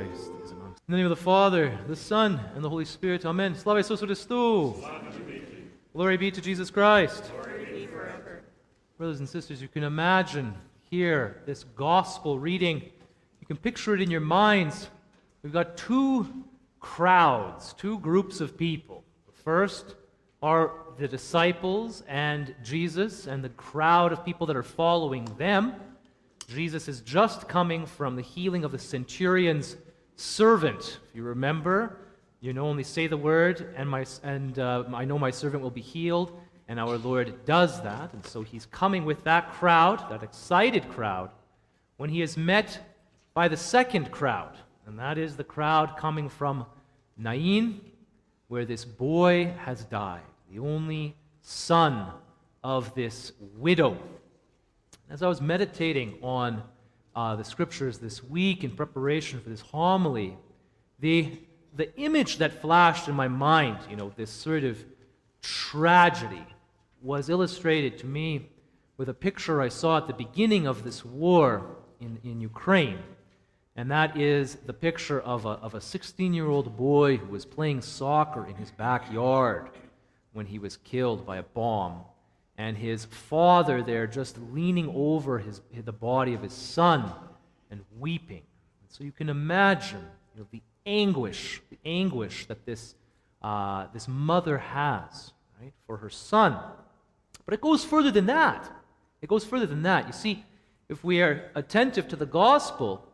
Christ is amongst us. In the name of the Father, the Son, and the Holy Spirit. Amen. Slava Isusu Christu. Glory be to Jesus Christ. Glory be forever. Brothers and sisters, you can imagine here this gospel reading. You can picture it in your minds. We've got two crowds, two groups of people. The first are the disciples and Jesus and the crowd of people that are following them. Jesus is just coming from the healing of the centurion's servant. If you remember, only say the word, and I know my servant will be healed, and our Lord does that. And so he's coming with that crowd, that excited crowd, when he is met by the second crowd, and that is the crowd coming from Nain, where this boy has died, the only son of this widow. As I was meditating on the scriptures this week in preparation for this homily, the image that flashed in my mind, this sort of tragedy, was illustrated to me with a picture I saw at the beginning of this war in Ukraine. And that is the picture of a 16-year-old boy who was playing soccer in his backyard when he was killed by a bomb. And his father there just leaning over the body of his son and weeping. And so you can imagine the anguish that this mother has, right, for her son. But it goes further than that. You see, if we are attentive to the gospel,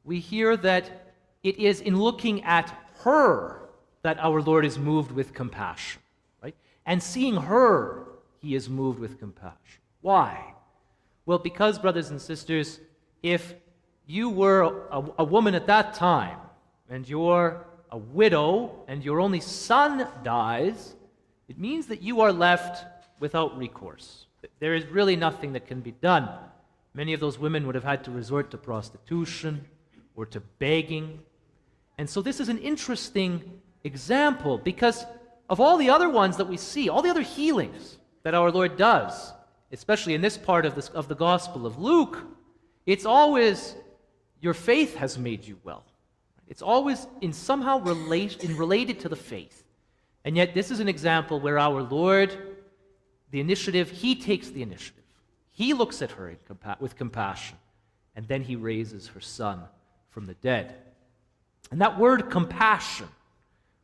we hear that it is in looking at her that our Lord is moved with compassion, right? And seeing her, he is moved with compassion. Why? Well, because, brothers and sisters, if you were a woman at that time, and you're a widow, and your only son dies, it means that you are left without recourse. There is really nothing that can be done. Many of those women would have had to resort to prostitution or to begging. And so this is an interesting example, because of all the other ones that we see, all the other healings that our Lord does, especially in this part of the Gospel of Luke, it's always, your faith has made you well. It's always somehow related to the faith. And yet this is an example where our Lord, he takes the initiative. He looks at her with compassion, and then he raises her son from the dead. And that word compassion,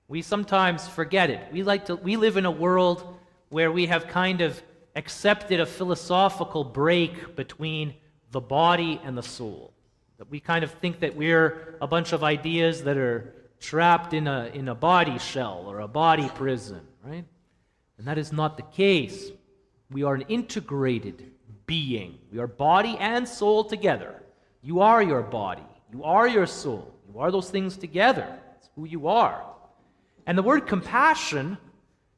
we sometimes forget it. We live in a world where we have kind of accepted a philosophical break between the body and the soul. That we kind of think that we're a bunch of ideas that are trapped in a body shell or a body prison, right? And that is not the case. We are an integrated being. We are body and soul together. You are your body. You are your soul. You are those things together. It's who you are. And the word compassion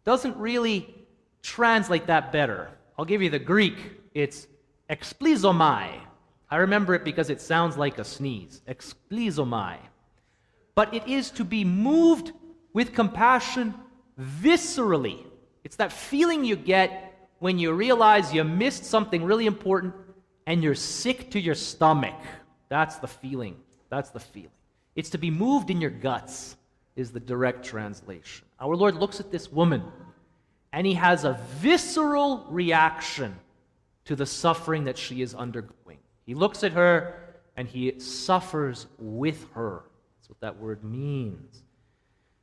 doesn't really translate that better. I'll give you the Greek. It's explosomai. I remember it because it sounds like a sneeze. Explosomai. But it is to be moved with compassion viscerally. It's that feeling you get when you realize you missed something really important and you're sick to your stomach. That's the feeling. It's to be moved in your guts, is the direct translation. Our Lord looks at this woman, and he has a visceral reaction to the suffering that she is undergoing. He looks at her, and he suffers with her. That's what that word means.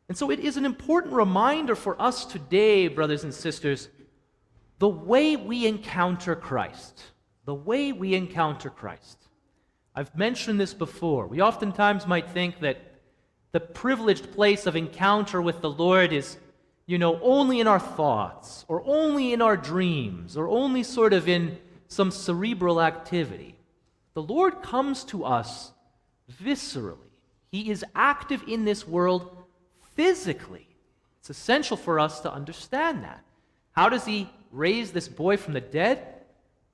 And so it is an important reminder for us today, brothers and sisters, the way we encounter Christ. I've mentioned this before. We oftentimes might think that the privileged place of encounter with the Lord is, only in our thoughts, or only in our dreams, or only sort of in some cerebral activity. The Lord comes to us viscerally. He is active in this world physically. It's essential for us to understand that. How does he raise this boy from the dead?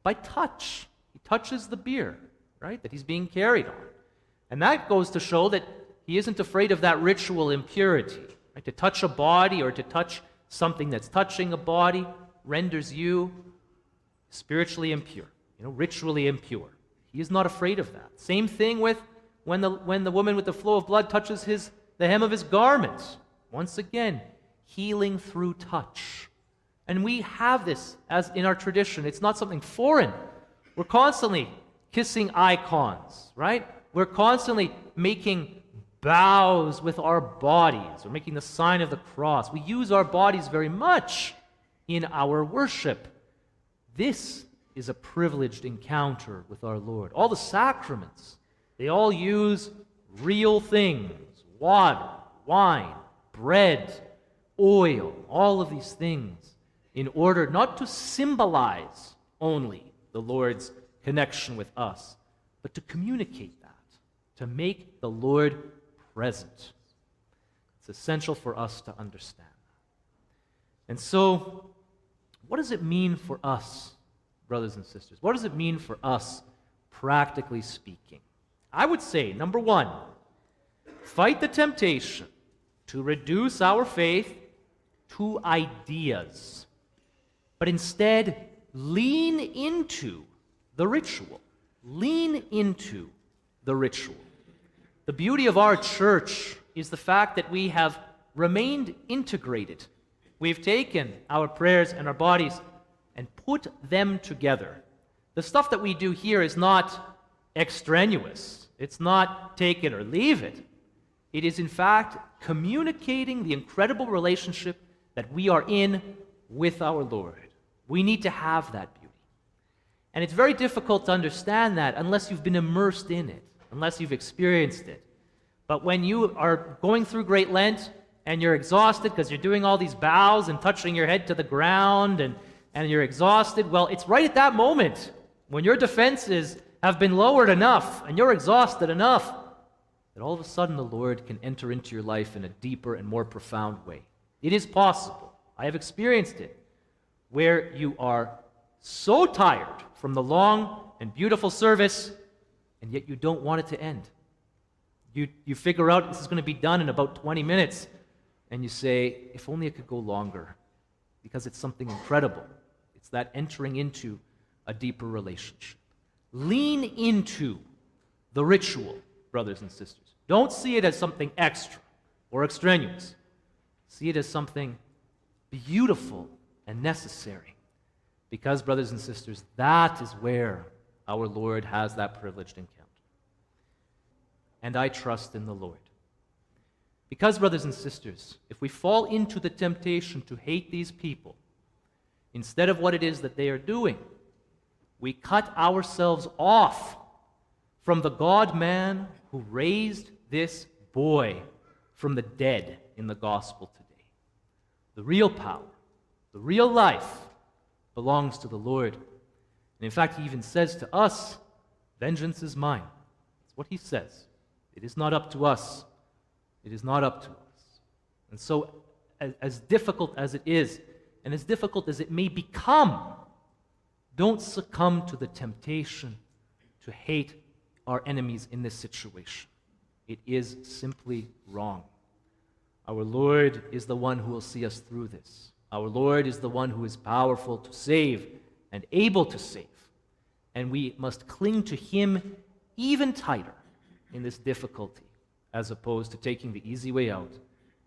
By touch. He touches the bier, right, that he's being carried on. And that goes to show that he isn't afraid of that ritual impurity. Right? To touch a body or to touch something that's touching a body renders you spiritually impure, ritually impure. He is not afraid of that. Same thing with when the woman with the flow of blood touches the hem of his garment. Once again, healing through touch. And we have this as in our tradition. It's not something foreign. We're constantly kissing icons, right? We're constantly making bows with our bodies. We're making the sign of the cross. We use our bodies very much in our worship. This is a privileged encounter with our Lord. All the sacraments, they all use real things: water, wine, bread, oil, all of these things, in order not to symbolize only the Lord's connection with us, but to communicate that, to make the Lord present. It's essential for us to understand that. And so, what does it mean for us, brothers and sisters? What does it mean for us, practically speaking? I would say, number one, fight the temptation to reduce our faith to ideas, but instead lean into the ritual. Lean into the ritual. The beauty of our church is the fact that we have remained integrated. We've taken our prayers and our bodies and put them together. The stuff that we do here is not extraneous. It's not take it or leave it. It is, in fact, communicating the incredible relationship that we are in with our Lord. We need to have that beauty. And it's very difficult to understand that unless you've been immersed in it, unless you've experienced it. But when you are going through Great Lent and you're exhausted because you're doing all these bows and touching your head to the ground and you're exhausted, well, it's right at that moment when your defenses have been lowered enough and you're exhausted enough that all of a sudden the Lord can enter into your life in a deeper and more profound way. It is possible. I have experienced it, where you are so tired from the long and beautiful service, and yet you don't want it to end. You figure out this is going to be done in about 20 minutes, and you say, if only it could go longer, because it's something incredible. It's that entering into a deeper relationship. Lean into the ritual, brothers and sisters. Don't see it as something extra or extraneous. See it as something beautiful and necessary. Because, brothers and sisters, that is where our Lord has that privileged encounter. And I trust in the Lord. Because, brothers and sisters, if we fall into the temptation to hate these people, instead of what it is that they are doing, we cut ourselves off from the God-man who raised this boy from the dead in the gospel today. The real power, the real life belongs to the Lord. And in fact, he even says to us, vengeance is mine. That's what he says. It is not up to us. It is not up to us. And so, as difficult as it is, and as difficult as it may become, don't succumb to the temptation to hate our enemies in this situation. It is simply wrong. Our Lord is the one who will see us through this. Our Lord is the one who is powerful to save and able to save. And we must cling to him even tighter in this difficulty, as opposed to taking the easy way out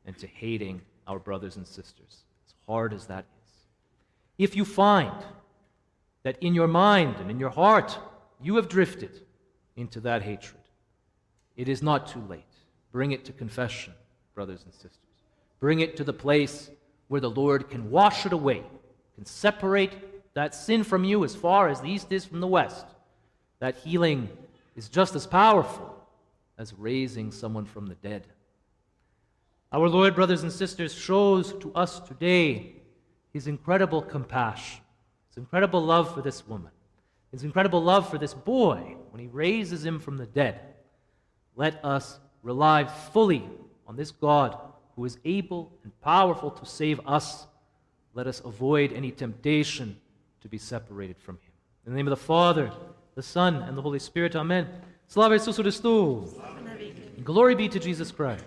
and to hating our brothers and sisters, as hard as that is. If you find that in your mind and in your heart you have drifted into that hatred, it is not too late. Bring it to confession, brothers and sisters. Bring it to the place where the Lord can wash it away, can separate that sin from you as far as the east is from the west. That healing is just as powerful as raising someone from the dead. Our Lord, brothers and sisters, shows to us today his incredible compassion, his incredible love for this woman, his incredible love for this boy when he raises him from the dead. Let us rely fully on this God who is able and powerful to save us. Let us avoid any temptation to be separated from him. In the name of the Father, the Son, and the Holy Spirit, amen. Slava Isusu Christu. Glory be to Jesus Christ.